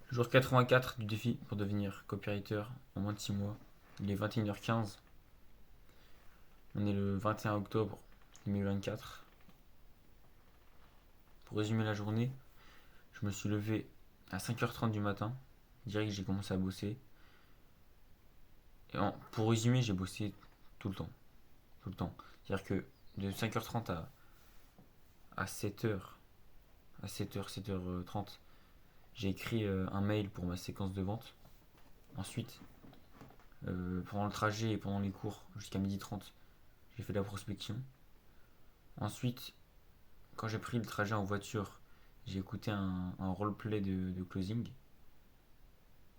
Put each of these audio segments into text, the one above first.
Jour 84 du défi pour devenir copywriter en moins de 6 mois. Il est 21h15. On est le 21 octobre 2024. Pour résumer la journée, je me suis levé à 5h30 du matin. Direct, j'ai commencé à bosser. Pour résumer, j'ai bossé tout le temps. Tout le temps. C'est-à-dire que de 5h30 à 7h, à 7h, 7h30, j'ai écrit un mail pour ma séquence de vente. Ensuite, pendant le trajet et pendant les cours jusqu'à 12h30, j'ai fait de la prospection. Ensuite, quand j'ai pris le trajet en voiture, j'ai écouté un roleplay de closing.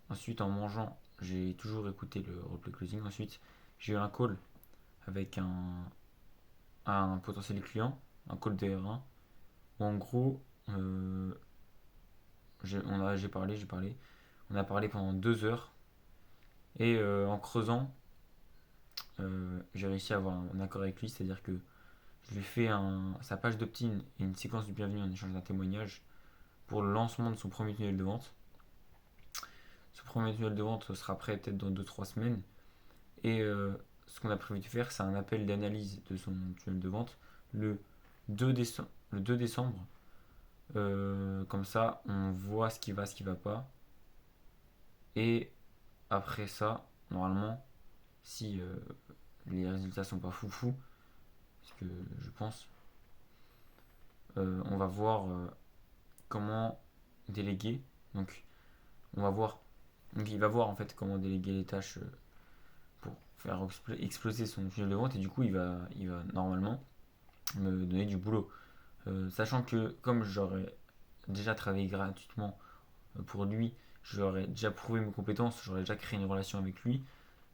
Ensuite, en mangeant, j'ai toujours écouté le roleplay closing. Ensuite, j'ai eu un call avec un potentiel client, un call DR1, où en gros, j'ai parlé. On a parlé pendant 2 heures. Et en creusant, j'ai réussi à avoir un accord avec lui, c'est-à-dire que je lui ai fait sa page d'opt-in et une séquence du bienvenu en échange d'un témoignage pour le lancement de son premier tunnel de vente. Ce premier tunnel de vente sera prêt peut-être dans 2-3 semaines. Et ce qu'on a prévu de faire, c'est un appel d'analyse de son tunnel de vente le 2 décembre. Comme ça, on voit ce qui va, ce qui va pas. Et après ça, normalement, si les résultats sont pas foufou, ce que je pense, on va voir comment déléguer. Donc, on va voir. Donc, il va voir en fait comment déléguer les tâches pour faire exploser son tunnel de vente et du coup, il va normalement me donner du boulot. Sachant que comme j'aurais déjà travaillé gratuitement pour lui, j'aurais déjà prouvé mes compétences, j'aurais déjà créé une relation avec lui,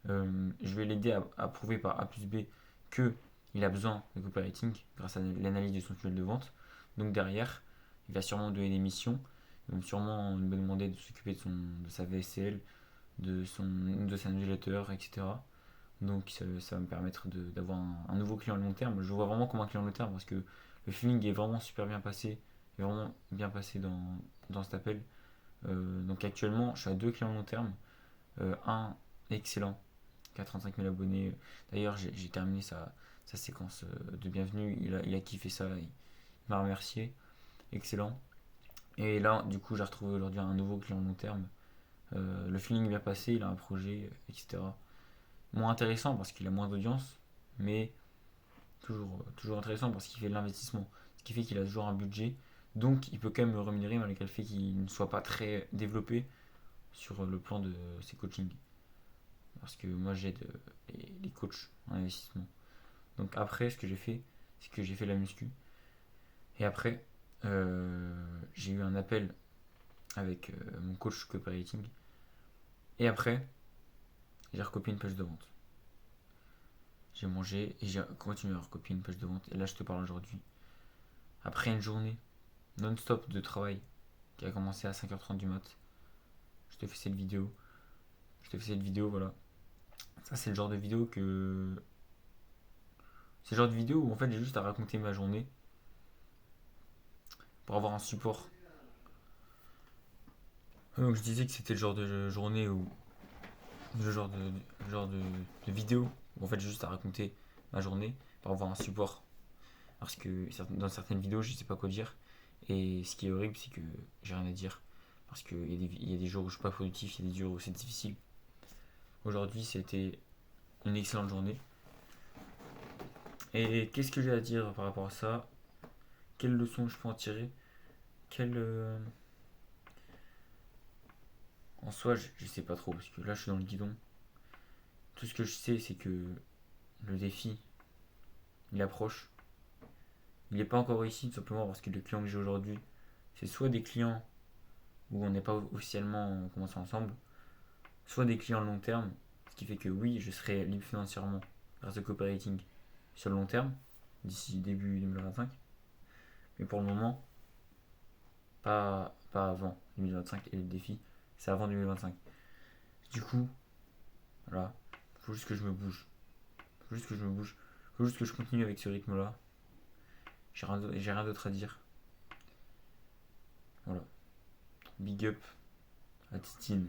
je vais l'aider à prouver par A plus B que il a besoin de copywriting grâce à l'analyse de son tunnel de vente. Donc derrière, il va sûrement me donner des missions, il va sûrement me demander de s'occuper de sa VSL, de sa newsletter, etc. Donc ça va me permettre d'avoir un nouveau client à long terme. Je le vois vraiment comme un client à long terme parce que le feeling est vraiment super bien passé, est vraiment bien passé dans cet appel. Donc actuellement, je suis à deux clients à long terme. Un excellent, qui a 35 000 abonnés. D'ailleurs, j'ai terminé sa séquence de bienvenue. Il a kiffé ça, il m'a remercié. Excellent. Et là, du coup, j'ai retrouvé aujourd'hui un nouveau client à long terme. Le feeling est bien passé, il a un projet, etc. Moins intéressant parce qu'il a moins d'audience, mais toujours intéressant parce qu'il fait de l'investissement. Ce qui fait qu'il a toujours un budget, donc il peut quand même me rémunérer malgré le fait qu'il ne soit pas très développé sur le plan de ses coachings. Parce que moi j'aide les coachs en investissement. Donc après, ce que j'ai fait, c'est que j'ai fait la muscu. Et après, j'ai eu un appel avec mon coach copywriting. Et après, j'ai recopié une page de vente. J'ai mangé et j'ai continué à recopier une page de vente. Et là, je te parle aujourd'hui. Après une journée non-stop de travail qui a commencé à 5h30 du mat, je te fais cette vidéo. Je te fais cette vidéo, voilà. Ça, c'est le genre de vidéo que. C'est le genre de vidéo où en fait j'ai juste à raconter ma journée pour avoir un support. Donc je disais que c'était le genre de journée où. Le genre de vidéo où en fait j'ai juste à raconter ma journée pour avoir un support. Parce que dans certaines vidéos, je sais pas quoi dire. Et ce qui est horrible, c'est que j'ai rien à dire. Parce qu'il y a des jours où je suis pas productif, il y a des jours où c'est difficile. Aujourd'hui, c'était une excellente journée. Et qu'est-ce que j'ai à dire par rapport à ça? Quelle leçon je peux en tirer? Quelle. En soi, je sais pas trop, parce que là, je suis dans le guidon. Tout ce que je sais, c'est que le défi, il approche. Il n'est pas encore réussi, tout simplement parce que les clients que j'ai aujourd'hui, c'est soit des clients où on n'est pas officiellement commencé ensemble, soit des clients long terme, ce qui fait que oui, je serai libre financièrement grâce au copywriting sur le long terme, d'ici début 2025. Mais pour le moment, pas avant 2025 et le défi, c'est avant 2025. Du coup, voilà, faut juste que je me bouge. Faut juste que je me bouge. Faut juste que je continue avec ce rythme-là. J'ai rien d'autre à dire. Voilà. Big up à Titine.